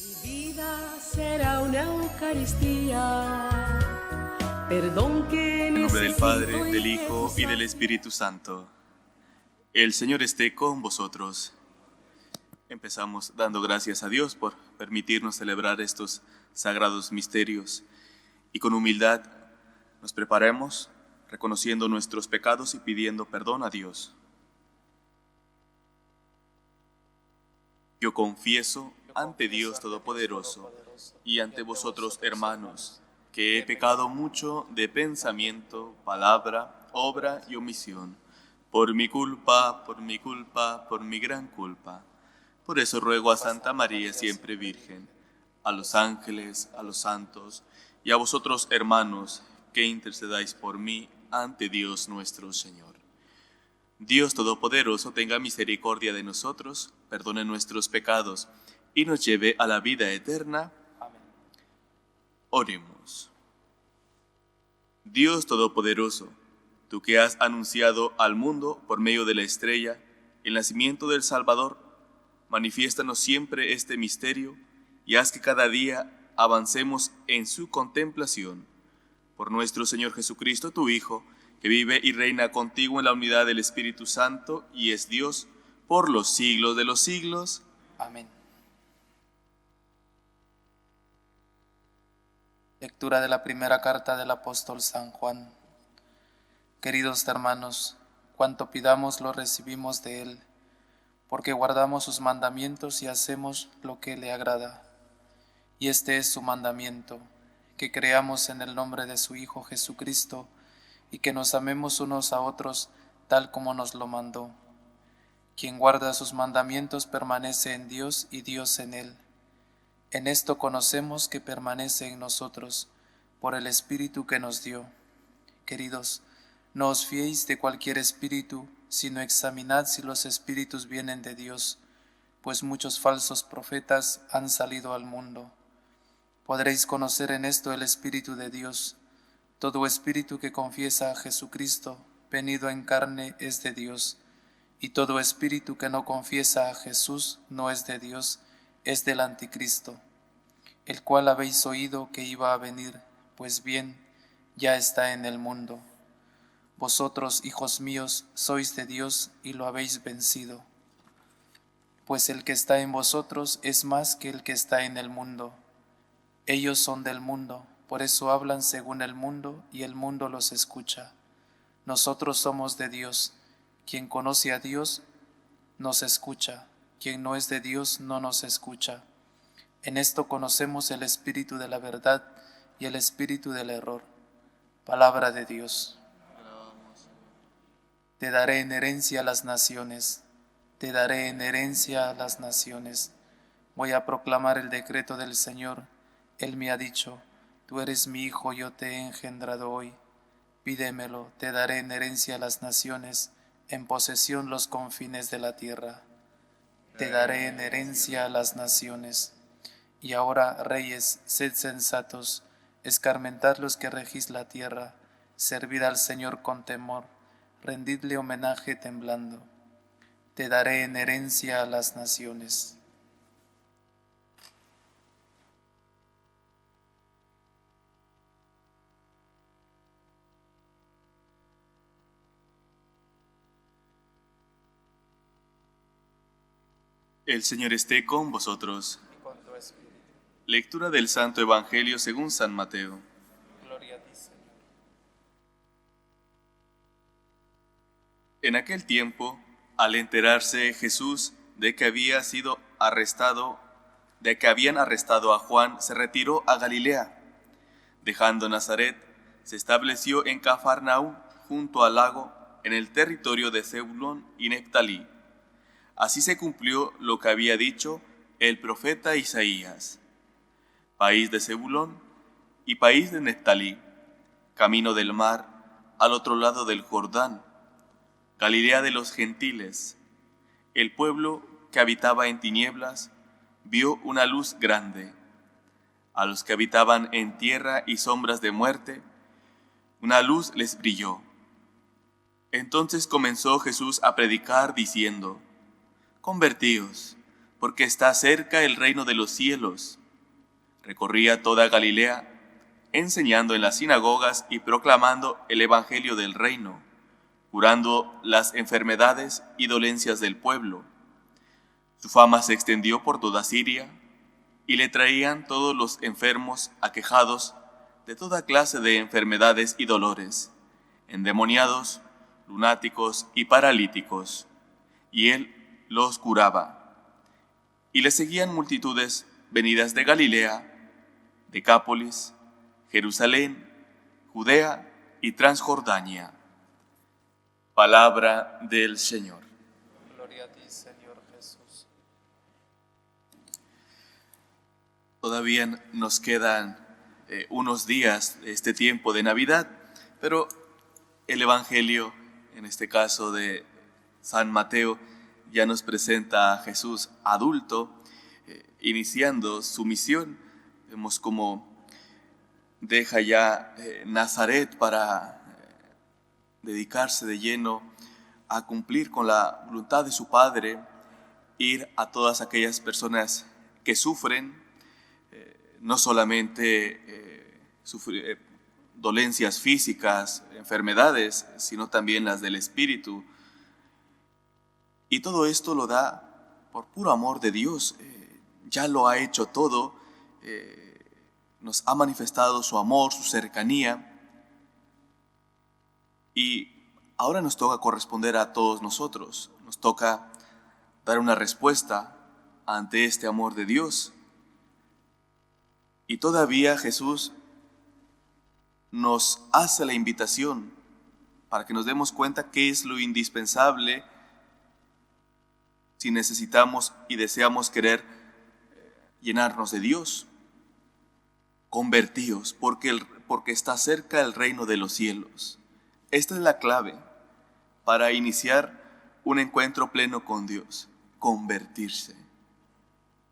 Mi vida será una Eucaristía, perdón que En nombre del Padre, necesito del Hijo y del Espíritu Santo. El Señor esté con vosotros. Empezamos dando gracias a Dios por permitirnos celebrar estos sagrados misterios y con humildad nos preparemos reconociendo nuestros pecados y pidiendo perdón a Dios. Yo confieso ante Dios Todopoderoso y ante vosotros, hermanos, que he pecado mucho de pensamiento, palabra, obra y omisión, por mi culpa, por mi gran culpa. Por eso ruego a Santa María, siempre Virgen, a los ángeles, a los santos y a vosotros, hermanos, que intercedáis por mí ante Dios nuestro Señor. Dios Todopoderoso tenga misericordia de nosotros, perdone nuestros pecados y nos lleve a la vida eterna. Amén. Oremos. Dios Todopoderoso, tú que has anunciado al mundo por medio de la estrella el nacimiento del Salvador, manifiéstanos siempre este misterio y haz que cada día avancemos en su contemplación. Por nuestro Señor Jesucristo, tu Hijo, que vive y reina contigo en la unidad del Espíritu Santo y es Dios por los siglos de los siglos. Amén. Lectura de la primera carta del apóstol San Juan. Queridos hermanos, cuanto pidamos lo recibimos de Él, porque guardamos sus mandamientos y hacemos lo que le agrada. Y este es su mandamiento, que creamos en el nombre de su Hijo Jesucristo, y que nos amemos unos a otros tal como nos lo mandó. Quien guarda sus mandamientos permanece en Dios y Dios en él. En esto conocemos que permanece en nosotros, por el Espíritu que nos dio. Queridos, no os fiéis de cualquier espíritu, sino examinad si los espíritus vienen de Dios, pues muchos falsos profetas han salido al mundo. Podréis conocer en esto el Espíritu de Dios. Todo espíritu que confiesa a Jesucristo, venido en carne, es de Dios, y todo espíritu que no confiesa a Jesús no es de Dios, es del Anticristo, el cual habéis oído que iba a venir, pues bien, ya está en el mundo. Vosotros, hijos míos, sois de Dios y lo habéis vencido, pues el que está en vosotros es más que el que está en el mundo. Ellos son del mundo, por eso hablan según el mundo y el mundo los escucha. Nosotros somos de Dios. Quien conoce a Dios nos escucha, quien no es de Dios no nos escucha. En esto conocemos el espíritu de la verdad y el espíritu del error. Palabra de Dios. Te daré en herencia a las naciones, te daré en herencia a las naciones. Voy a proclamar el decreto del Señor. Él me ha dicho: tú eres mi hijo, yo te he engendrado hoy. Pídemelo, te daré en herencia a las naciones, en posesión los confines de la tierra. Te daré en herencia a las naciones. Y ahora, reyes, sed sensatos, escarmentad los que regís la tierra, servid al Señor con temor, rendidle homenaje temblando. Te daré en herencia a las naciones. El Señor esté con vosotros. Y con tu espíritu. Lectura del Santo Evangelio según San Mateo. Gloria a ti, Señor. En aquel tiempo, al enterarse Jesús de que habían arrestado a Juan, se retiró a Galilea. Dejando Nazaret, se estableció en Cafarnaúm, junto al lago, en el territorio de Zebulón y Neftalí. Así se cumplió lo que había dicho el profeta Isaías: país de Zebulón y país de Neftalí, camino del mar, al otro lado del Jordán, Galilea de los gentiles. El pueblo que habitaba en tinieblas vio una luz grande. A los que habitaban en tierra y sombras de muerte, una luz les brilló. Entonces comenzó Jesús a predicar diciendo: convertíos, porque está cerca el reino de los cielos. Recorría toda Galilea, enseñando en las sinagogas y proclamando el evangelio del reino, curando las enfermedades y dolencias del pueblo. Su fama se extendió por toda Siria, y le traían todos los enfermos aquejados de toda clase de enfermedades y dolores, endemoniados, lunáticos y paralíticos, y él los curaba. Y le seguían multitudes venidas de Galilea, Decápolis, Jerusalén, Judea y Transjordania. Palabra del Señor. Gloria a ti, Señor Jesús. Todavía nos quedan unos días de este tiempo de Navidad, pero el Evangelio, en este caso de San Mateo, ya nos presenta a Jesús adulto, iniciando su misión. Vemos cómo deja ya Nazaret para dedicarse de lleno a cumplir con la voluntad de su Padre, ir a todas aquellas personas que sufren, no solamente dolencias físicas, enfermedades, sino también las del espíritu. Y todo esto lo da por puro amor de Dios. Ya lo ha hecho todo, nos ha manifestado su amor, su cercanía, y ahora nos toca corresponder a todos nosotros. Nos toca dar una respuesta ante este amor de Dios. Y todavía Jesús nos hace la invitación para que nos demos cuenta qué es lo indispensable si necesitamos y deseamos querer llenarnos de Dios. Convertíos, porque está cerca el reino de los cielos. Esta es la clave para iniciar un encuentro pleno con Dios: convertirse.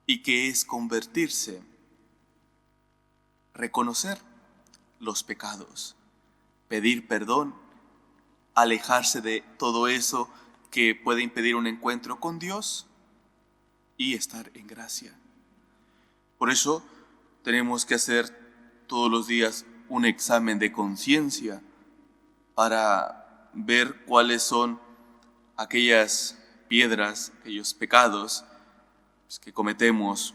¿Y qué es convertirse? Reconocer los pecados, pedir perdón, alejarse de todo eso que puede impedir un encuentro con Dios y estar en gracia. Por eso tenemos que hacer todos los días un examen de conciencia para ver cuáles son aquellas piedras, aquellos pecados que cometemos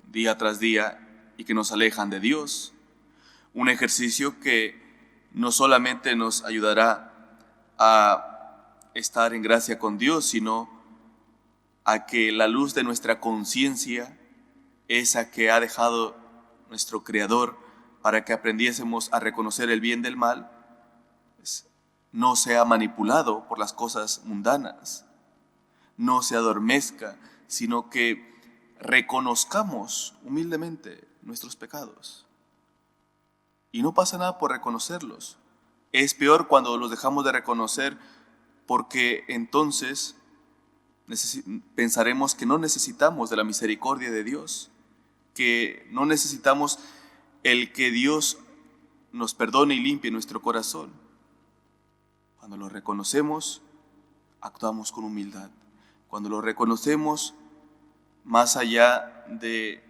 día tras día y que nos alejan de Dios. Un ejercicio que no solamente nos ayudará a estar en gracia con Dios, sino a que la luz de nuestra conciencia, esa que ha dejado nuestro Creador para que aprendiésemos a reconocer el bien del mal, pues, no sea manipulado por las cosas mundanas, no se adormezca, sino que reconozcamos humildemente nuestros pecados. Y no pasa nada por reconocerlos. Es peor cuando los dejamos de reconocer, porque entonces pensaremos que no necesitamos de la misericordia de Dios, que no necesitamos el que Dios nos perdone y limpie nuestro corazón. Cuando lo reconocemos, actuamos con humildad. Cuando lo reconocemos, más allá de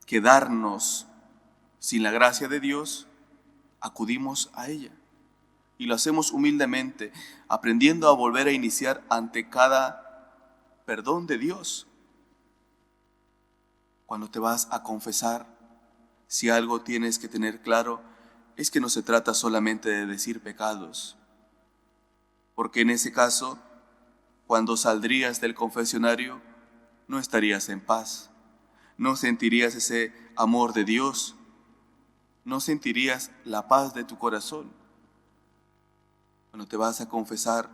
quedarnos sin la gracia de Dios, acudimos a ella. Y lo hacemos humildemente, aprendiendo a volver a iniciar ante cada perdón de Dios. Cuando te vas a confesar, si algo tienes que tener claro, es que no se trata solamente de decir pecados. Porque en ese caso, cuando saldrías del confesionario, no estarías en paz, no sentirías ese amor de Dios, no sentirías la paz de tu corazón. Cuando te vas a confesar,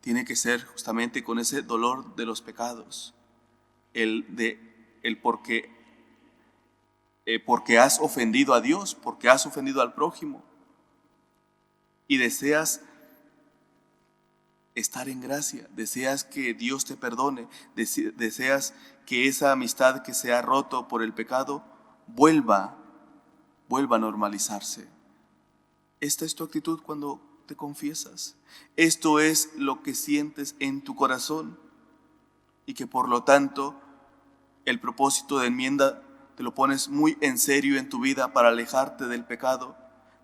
tiene que ser justamente con ese dolor de los pecados, porque has ofendido a Dios, porque has ofendido al prójimo, y deseas estar en gracia, deseas que Dios te perdone, deseas que esa amistad que se ha roto por el pecado vuelva a normalizarse. Esta es tu actitud cuando te confiesas. Esto es lo que sientes en tu corazón y que por lo tanto el propósito de enmienda te lo pones muy en serio en tu vida para alejarte del pecado,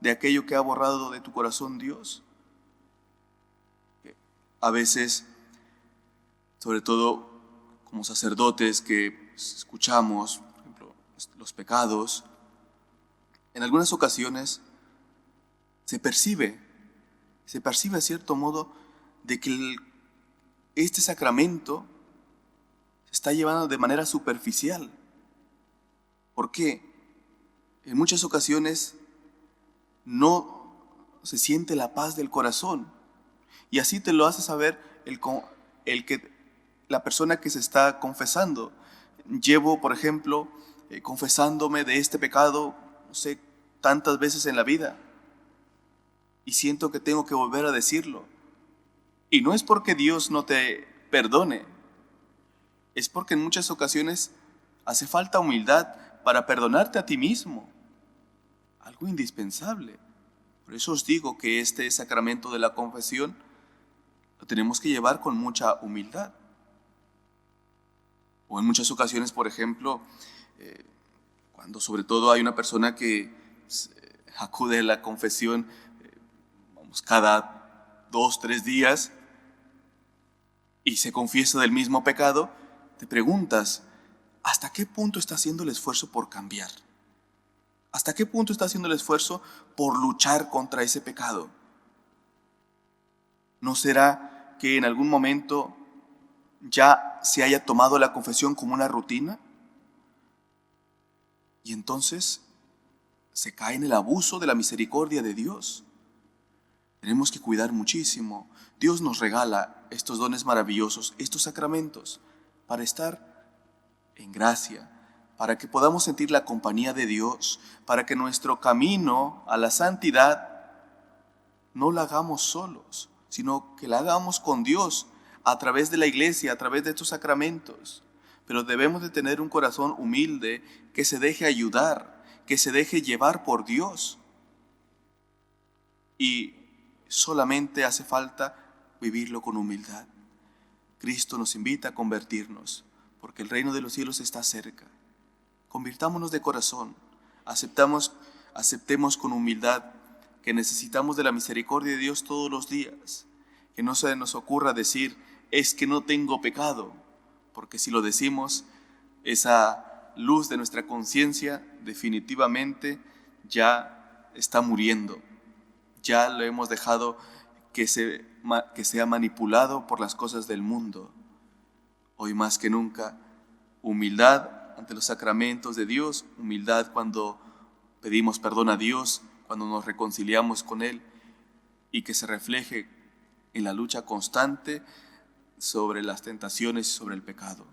de aquello que ha borrado de tu corazón Dios. A veces, sobre todo como sacerdotes que escuchamos, por ejemplo, los pecados, en algunas ocasiones se percibe a cierto modo de que este sacramento se está llevando de manera superficial. ¿Por qué? En muchas ocasiones no se siente la paz del corazón. Y así te lo hace saber la persona que se está confesando. Llevo, por ejemplo, confesándome de este pecado, no sé, tantas veces en la vida. Y siento que tengo que volver a decirlo. Y no es porque Dios no te perdone, es porque en muchas ocasiones hace falta humildad para perdonarte a ti mismo. Algo indispensable. Por eso os digo que este sacramento de la confesión lo tenemos que llevar con mucha humildad. O en muchas ocasiones, por ejemplo, cuando sobre todo hay una persona que acude a la confesión cada 2, 3 días y se confiesa del mismo pecado, te preguntas, ¿hasta qué punto está haciendo el esfuerzo por cambiar? ¿Hasta qué punto está haciendo el esfuerzo por luchar contra ese pecado? ¿No será que en algún momento ya se haya tomado la confesión como una rutina? Y entonces se cae en el abuso de la misericordia de Dios. Tenemos que cuidar muchísimo. Dios nos regala estos dones maravillosos, estos sacramentos, para estar en gracia, para que podamos sentir la compañía de Dios, para que nuestro camino a la santidad no la hagamos solos, sino que la hagamos con Dios, a través de la iglesia, a través de estos sacramentos. Pero debemos de tener un corazón humilde, que se deje ayudar, que se deje llevar por Dios. Y solamente hace falta vivirlo con humildad. Cristo nos invita a convertirnos, porque el reino de los cielos está cerca. Convirtámonos de corazón, aceptemos con humildad que necesitamos de la misericordia de Dios todos los días. Que no se nos ocurra decir, es que no tengo pecado, porque si lo decimos, esa luz de nuestra conciencia definitivamente ya está muriendo. Ya lo hemos dejado que sea manipulado por las cosas del mundo. Hoy más que nunca, humildad ante los sacramentos de Dios, humildad cuando pedimos perdón a Dios, cuando nos reconciliamos con Él, y que se refleje en la lucha constante sobre las tentaciones y sobre el pecado.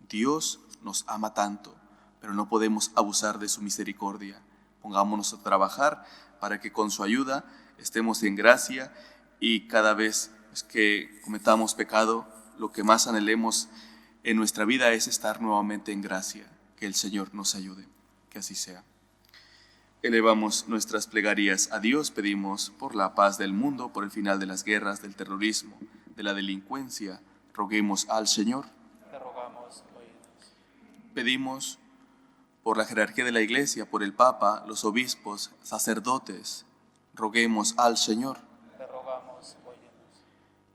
Dios nos ama tanto, pero no podemos abusar de su misericordia. Pongámonos a trabajar para que con su ayuda estemos en gracia y cada vez que cometamos pecado, lo que más anhelemos en nuestra vida es estar nuevamente en gracia. Que el Señor nos ayude, que así sea. Elevamos nuestras plegarias a Dios, pedimos por la paz del mundo, por el final de las guerras, del terrorismo, de la delincuencia. Roguemos al Señor. Te rogamos, óyenos. Pedimos por la jerarquía de la Iglesia, por el Papa, los obispos, sacerdotes. Roguemos al Señor. Te rogamos, óyenos.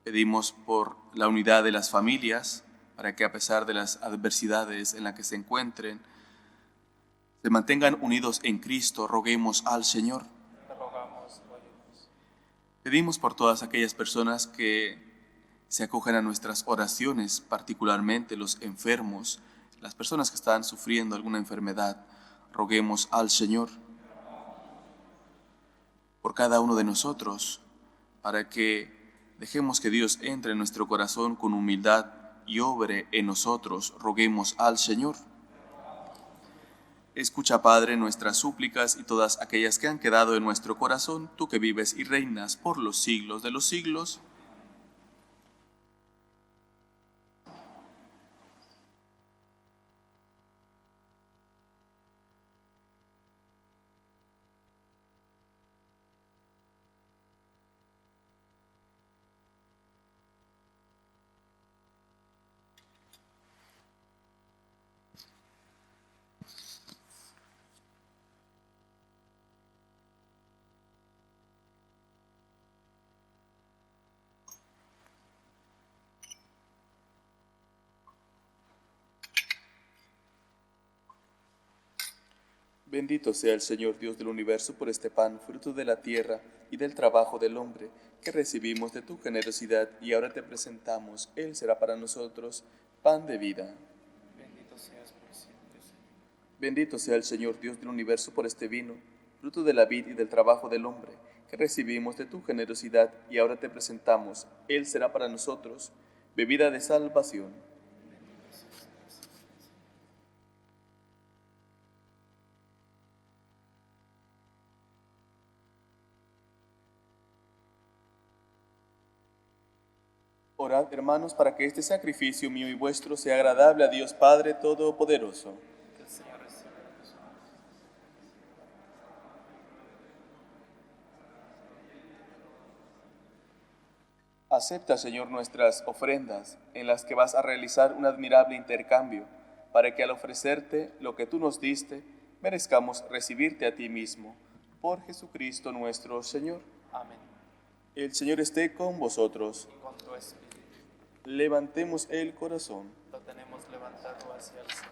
Pedimos por la unidad de las familias, para que a pesar de las adversidades en las que se encuentren, se mantengan unidos en Cristo. Roguemos al Señor. Te rogamos, óyenos. Pedimos por todas aquellas personas que se acogen a nuestras oraciones, particularmente los enfermos, las personas que están sufriendo alguna enfermedad. Roguemos al Señor. Por cada uno de nosotros, para que dejemos que Dios entre en nuestro corazón con humildad y obre en nosotros. Roguemos al Señor. Escucha, Padre, nuestras súplicas y todas aquellas que han quedado en nuestro corazón, tú que vives y reinas por los siglos de los siglos. Bendito sea el Señor Dios del universo por este pan, fruto de la tierra y del trabajo del hombre, que recibimos de tu generosidad y ahora te presentamos. Él será para nosotros pan de vida. Bendito seas por siempre, Señor. Bendito sea el Señor Dios del universo por este vino, fruto de la vid y del trabajo del hombre, que recibimos de tu generosidad y ahora te presentamos. Él será para nosotros bebida de salvación. Orad, hermanos, para que este sacrificio mío y vuestro sea agradable a Dios Padre Todopoderoso. Que el Señor reciba de sus manos. Acepta, Señor, nuestras ofrendas, en las que vas a realizar un admirable intercambio, para que al ofrecerte lo que tú nos diste, merezcamos recibirte a ti mismo. Por Jesucristo nuestro Señor. Amén. El Señor esté con vosotros. Y con tu espíritu Levantemos el corazón. lo tenemos levantado hacia el Señor.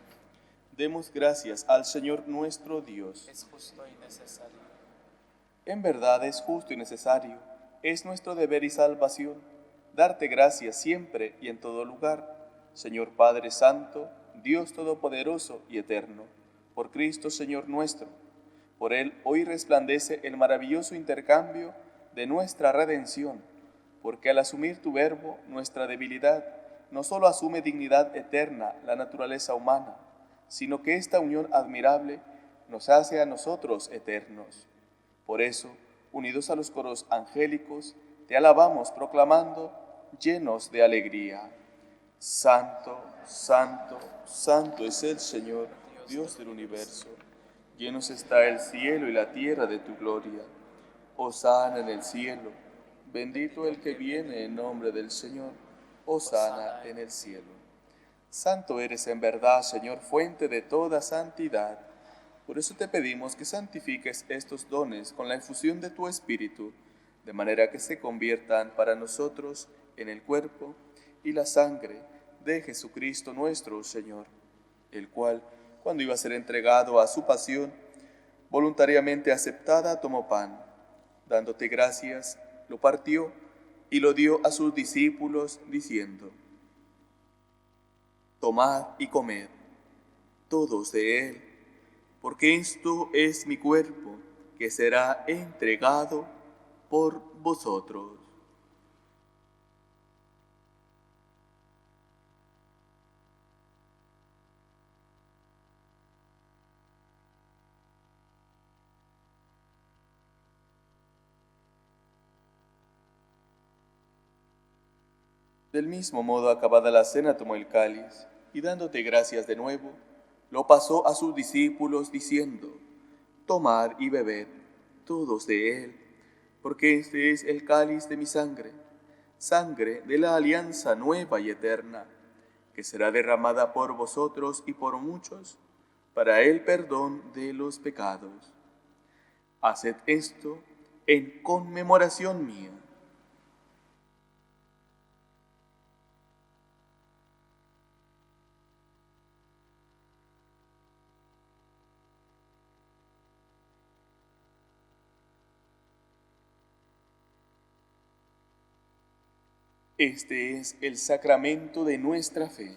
Demos gracias al Señor nuestro Dios. Es justo y necesario. En verdad es justo y necesario, es nuestro deber y salvación, darte gracias siempre y en todo lugar, Señor Padre Santo, Dios Todopoderoso y Eterno, por Cristo Señor nuestro. Por Él hoy resplandece el maravilloso intercambio de nuestra redención, porque al asumir tu verbo, nuestra debilidad, no solo asume dignidad eterna la naturaleza humana, sino que esta unión admirable nos hace a nosotros eternos. Por eso, unidos a los coros angélicos, te alabamos proclamando, llenos de alegría. Santo, santo, santo es el Señor, Dios del universo. Llenos está el cielo y la tierra de tu gloria. Hosana en el cielo. Bendito el que viene en nombre del Señor. Hosana en el cielo. Santo eres en verdad, Señor, fuente de toda santidad. Por eso te pedimos que santifiques estos dones con la infusión de tu Espíritu, de manera que se conviertan para nosotros en el cuerpo y la sangre de Jesucristo nuestro Señor, el cual, cuando iba a ser entregado a su pasión, voluntariamente aceptada, tomó pan, dándote gracias, lo partió y lo dio a sus discípulos, diciendo: Tomad y comed, todos de él, porque esto es mi cuerpo, que será entregado por vosotros. Del mismo modo, acabada la cena, tomó el cáliz, y dándote gracias de nuevo, lo pasó a sus discípulos, diciendo: Tomad y bebed, todos de él, porque este es el cáliz de mi sangre, sangre de la alianza nueva y eterna, que será derramada por vosotros y por muchos, para el perdón de los pecados. Haced esto en conmemoración mía. Este es el sacramento de nuestra fe.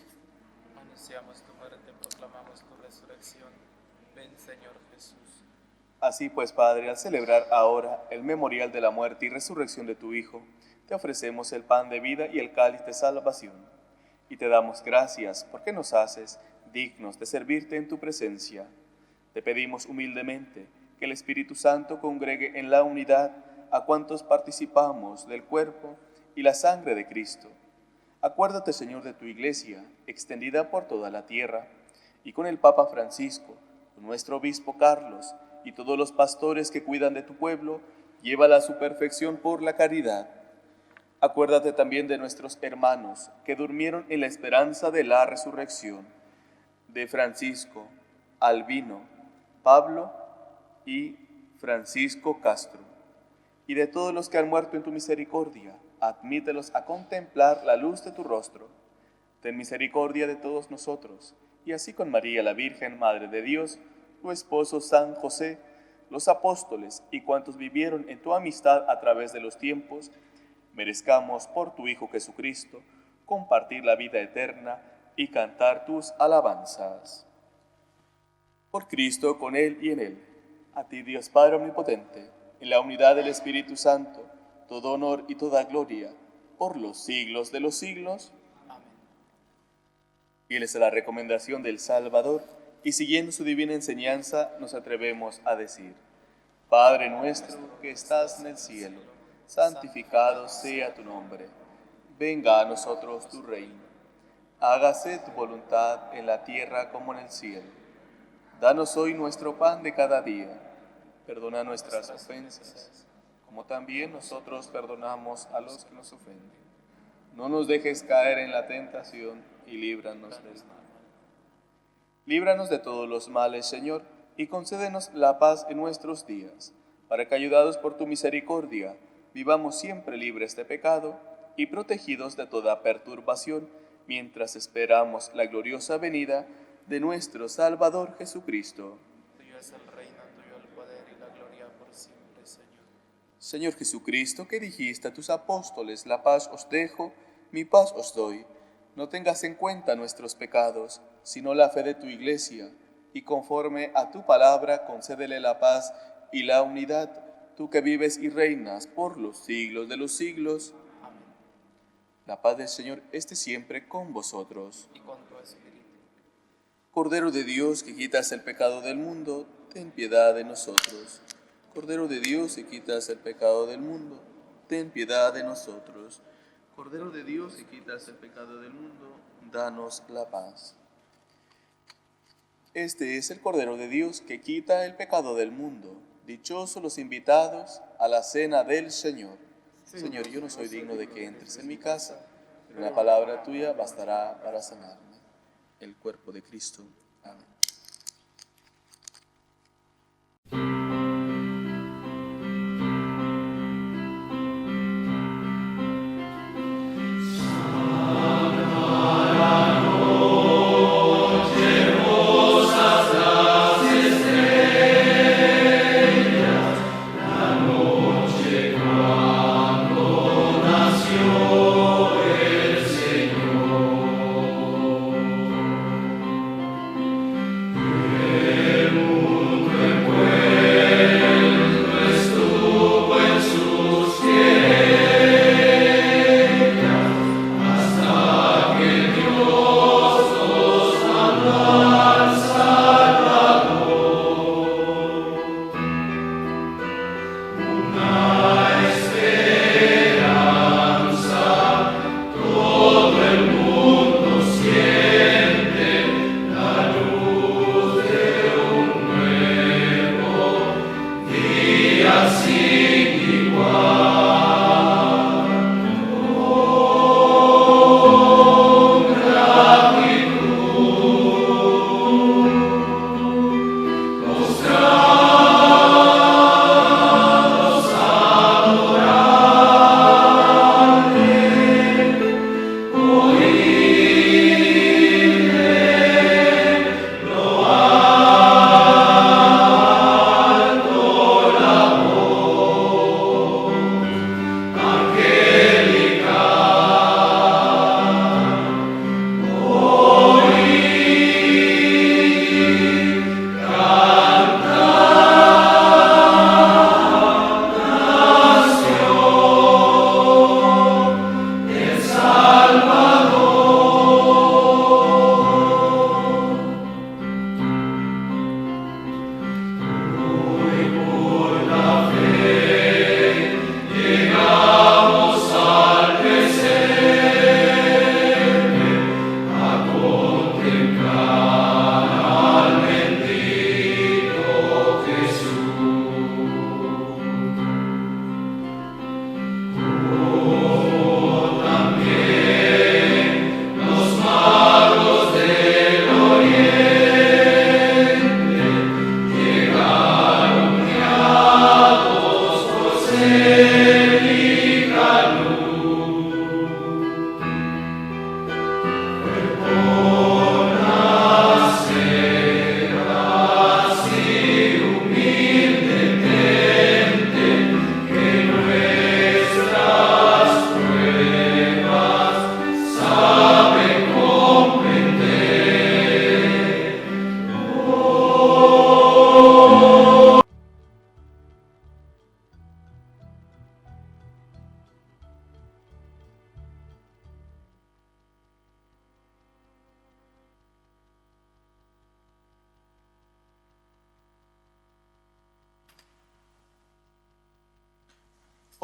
Anunciamos tu muerte, proclamamos tu resurrección. Ven, Señor Jesús. Así pues, Padre, al celebrar ahora el memorial de la muerte y resurrección de tu Hijo, te ofrecemos el pan de vida y el cáliz de salvación. Y te damos gracias porque nos haces dignos de servirte en tu presencia. Te pedimos humildemente que el Espíritu Santo congregue en la unidad a cuantos participamos del cuerpo y la sangre de Cristo. Acuérdate, Señor, de tu Iglesia, extendida por toda la tierra, y con el Papa Francisco, con nuestro Obispo Carlos, y todos los pastores que cuidan de tu pueblo, llévala a su perfección por la caridad. Acuérdate también de nuestros hermanos que durmieron en la esperanza de la resurrección, de Francisco, Albino, Pablo y Francisco Castro, y de todos los que han muerto en tu misericordia. Admítelos a contemplar la luz de tu rostro. Ten misericordia de todos nosotros, y así con María, la Virgen, Madre de Dios, tu esposo San José, los apóstoles y cuantos vivieron en tu amistad a través de los tiempos, merezcamos por tu Hijo Jesucristo compartir la vida eterna y cantar tus alabanzas. Por Cristo, con Él y en Él, a ti Dios Padre Omnipotente, en la unidad del Espíritu Santo, todo honor y toda gloria, por los siglos de los siglos. Amén. Fieles a la recomendación del Salvador y siguiendo su divina enseñanza, nos atrevemos a decir: Padre nuestro que estás en el cielo, santificado sea tu nombre. Venga a nosotros tu reino. Hágase tu voluntad en la tierra como en el cielo. Danos hoy nuestro pan de cada día. Perdona nuestras ofensas, como también nosotros perdonamos a los que nos ofenden. No nos dejes caer en la tentación y líbranos del mal. Líbranos de todos los males, Señor, y concédenos la paz en nuestros días, para que, ayudados por tu misericordia, vivamos siempre libres de pecado y protegidos de toda perturbación, mientras esperamos la gloriosa venida de nuestro Salvador Jesucristo. Tuyo es el reino, tuyo el poder y la gloria por siempre, Señor. Señor Jesucristo, que dijiste a tus apóstoles: la paz os dejo, mi paz os doy. No tengas en cuenta nuestros pecados, sino la fe de tu Iglesia, y conforme a tu palabra concédele la paz y la unidad, tú que vives y reinas por los siglos de los siglos. Amén. La paz del Señor esté siempre con vosotros. Y con tu espíritu. Cordero de Dios, que quitas el pecado del mundo, ten piedad de nosotros. Cordero de Dios, que quitas el pecado del mundo, ten piedad de nosotros. Cordero de Dios, que quitas el pecado del mundo, danos la paz. Este es el Cordero de Dios que quita el pecado del mundo. Dichosos los invitados a la cena del Señor. Señor, yo no soy digno de que entres en mi casa, pero una palabra tuya bastará para sanarme. El cuerpo de Cristo. Amén.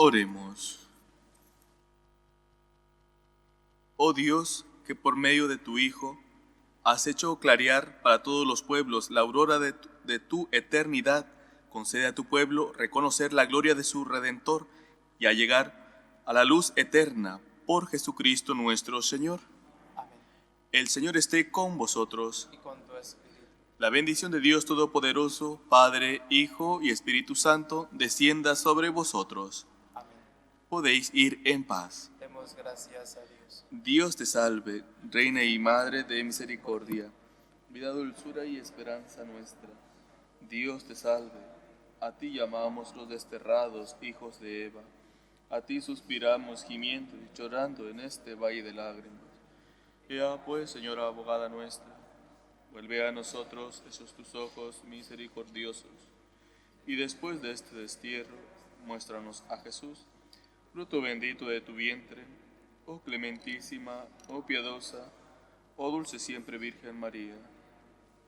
Oremos. Oh Dios, que por medio de tu Hijo has hecho clarear para todos los pueblos la aurora de tu eternidad, concede a tu pueblo reconocer la gloria de su Redentor y a llegar a la luz eterna por Jesucristo nuestro Señor. Amén. El Señor esté con vosotros. Y con tu espíritu. La bendición de Dios Todopoderoso, Padre, Hijo y Espíritu Santo, descienda sobre vosotros. Amén. Podéis ir en paz. Demos gracias a Dios. Dios te salve, Reina y Madre de misericordia, vida, dulzura y esperanza nuestra. Dios te salve, a ti llamamos los desterrados hijos de Eva, a ti suspiramos gimiendo y llorando en este valle de lágrimas. Ea pues, Señora abogada nuestra, vuelve a nosotros esos tus ojos misericordiosos, y después de este destierro, muéstranos a Jesús, fruto bendito de tu vientre, oh clementísima, oh piadosa, oh dulce siempre Virgen María.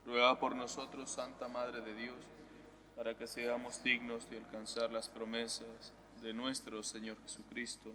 Ruega por nosotros, Santa Madre de Dios, para que seamos dignos de alcanzar las promesas de nuestro Señor Jesucristo.